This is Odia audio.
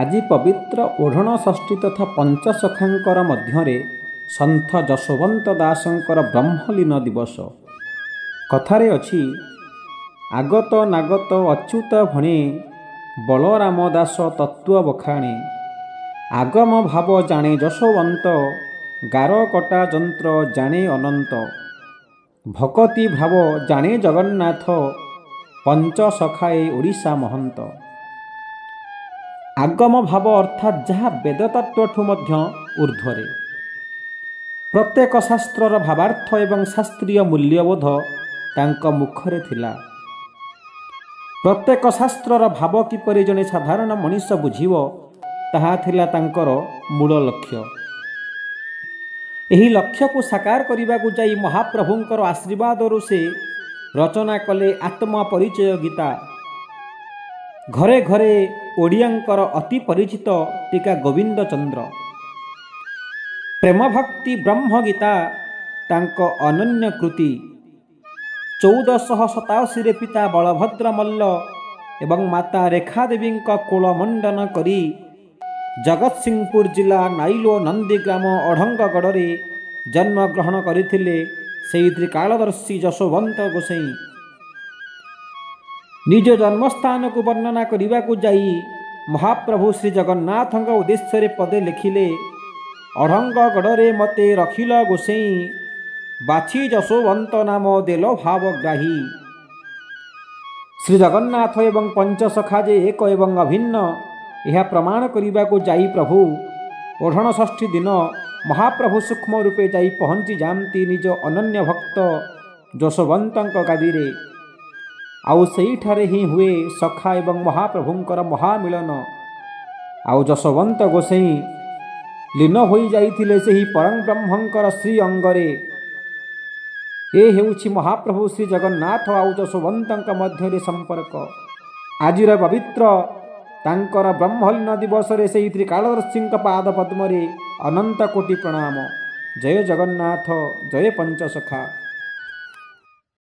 ଆଜି ପବିତ୍ର ଓଢ଼ଣ ଷଷ୍ଠୀ ତଥା ପଞ୍ଚସଖାଙ୍କର ମଧ୍ୟରେ ସନ୍ଥ ଯଶୋବନ୍ତ ଦାସଙ୍କର ବ୍ରହ୍ମଲୀନ ଦିବସ। କଥାରେ ଅଛି, ଆଗତ ନାଗତ ଅଚ୍ୟୁତ ଭଣେ, ବଳରାମ ଦାସ ତତ୍ତ୍ୱ ବଖାଣେ। ଆଗମ ଭାବ ଜାଣେ ଯଶୋବନ୍ତ, ଗାର କଟା ଯନ୍ତ୍ର ଜାଣେ ଅନନ୍ତ। ଭକତି ଭାବ ଜାଣେ ଜଗନ୍ନାଥ, ପଞ୍ଚସଖାଏ ଓଡ଼ିଶା ମହନ୍ତ। ଆଗମ ଭାବ ଅର୍ଥାତ୍ ଯାହା ବେଦତତ୍ତ୍ୱଠୁ ମଧ୍ୟ ଊର୍ଦ୍ଧ୍ୱରେ। ପ୍ରତ୍ୟେକ ଶାସ୍ତ୍ରର ଭାବାର୍ଥ ଏବଂ ଶାସ୍ତ୍ରୀୟ ମୂଲ୍ୟବୋଧ ତାଙ୍କ ମୁଖରେ ଥିଲା। ପ୍ରତ୍ୟେକ ଶାସ୍ତ୍ରର ଭାବ କିପରି ଜଣେ ସାଧାରଣ ମଣିଷ ବୁଝିବ, ତାହା ଥିଲା ତାଙ୍କର ମୂଳ ଲକ୍ଷ୍ୟ। ଏହି ଲକ୍ଷ୍ୟକୁ ସାକାର କରିବାକୁ ଯାଇ ମହାପ୍ରଭୁଙ୍କର ଆଶୀର୍ବାଦରୁ ସେ ରଚନା କଲେ ଆତ୍ମ ପରିଚୟ ଗୀତା। ଘରେ ଘରେ ଓଡ଼ିଆଙ୍କର ଅତି ପରିଚିତ ଟୀକା ଗୋବିନ୍ଦ ଚନ୍ଦ୍ର। ପ୍ରେମ ଭକ୍ତି ବ୍ରହ୍ମ ଗୀତା ତାଙ୍କ ଅନନ୍ୟ କୃତି। 1487ରେ ପିତା ବଳଭଦ୍ର ମଲ୍ଲ ଏବଂ ମାତା ରେଖା ଦେବୀଙ୍କ କୋଳ ମଣ୍ଡନ କରି ଜଗତସିଂହପୁର ଜିଲ୍ଲା ନାଇଲୋ ନନ୍ଦୀଗ୍ରାମ ଅଢ଼ଙ୍ଗଗଡ଼ରେ ଜନ୍ମଗ୍ରହଣ କରିଥିଲେ ସେହି ତ୍ରିକାଳଦର୍ଶୀ ଯଶୋବନ୍ତ ଗୋସାଇଁ। ନିଜ ଜନ୍ମସ୍ଥାନକୁ ବର୍ଣ୍ଣନା କରିବାକୁ ଯାଇ ମହାପ୍ରଭୁ ଶ୍ରୀ ଜଗନ୍ନାଥଙ୍କ ଉଦ୍ଦେଶ୍ୟରେ ପଦେ ଲେଖିଲେ, ଅଢ଼ଙ୍ଗଗଡ଼ରେ ମୋତେ ରଖିଲ ଗୋସାଇଁ, ବାଛି ଯଶୋବନ୍ତ ନାମ ଦେଲ ଭାବଗ୍ରାହୀ। ଶ୍ରୀ ଜଗନ୍ନାଥ ଏବଂ ପଞ୍ଚସଖା ଯେ ଏକ ଏବଂ ଅଭିନ୍ନ, ଏହା ପ୍ରମାଣ କରିବାକୁ ଯାଇ ପ୍ରଭୁ ଓଢ଼ଣ ଷଷ୍ଠୀ ଦିନ ମହାପ୍ରଭୁ ସୂକ୍ଷ୍ମ ରୂପେ ଯାଇ ପହଞ୍ଚି ଯାଆନ୍ତି ନିଜ ଅନନ୍ୟ ଭକ୍ତ ଯଶୋବନ୍ତଙ୍କ ଗାଦିରେ। ଆଉ ସେହିଠାରେ ହିଁ ହୁଏ ସଖା ଏବଂ ମହାପ୍ରଭୁଙ୍କର ମହାମିଳନ। ଆଉ ଯଶୋବନ୍ତ ଗୋସାଇଁ ଲୀନ ହୋଇଯାଇଥିଲେ ସେହି ପରଂବ୍ରହ୍ମଙ୍କର ଶ୍ରୀ ଅଙ୍ଗରେ। ଏ ହେଉଛି ମହାପ୍ରଭୁ ଶ୍ରୀ ଜଗନ୍ନାଥ ଆଉ ଯଶୋବନ୍ତଙ୍କ ମଧ୍ୟରେ ସମ୍ପର୍କ। ଆଜିର ପବିତ୍ର ତାଙ୍କର ବ୍ରହ୍ମଲୀନ ଦିବସରେ ସେହି ତ୍ରିକାଳଦର୍ଶୀଙ୍କ ପାଦ ପଦ୍ମରେ ଅନନ୍ତ କୋଟି ପ୍ରଣାମ। ଜୟ ଜଗନ୍ନାଥ, ଜୟ ପଞ୍ଚସଖା।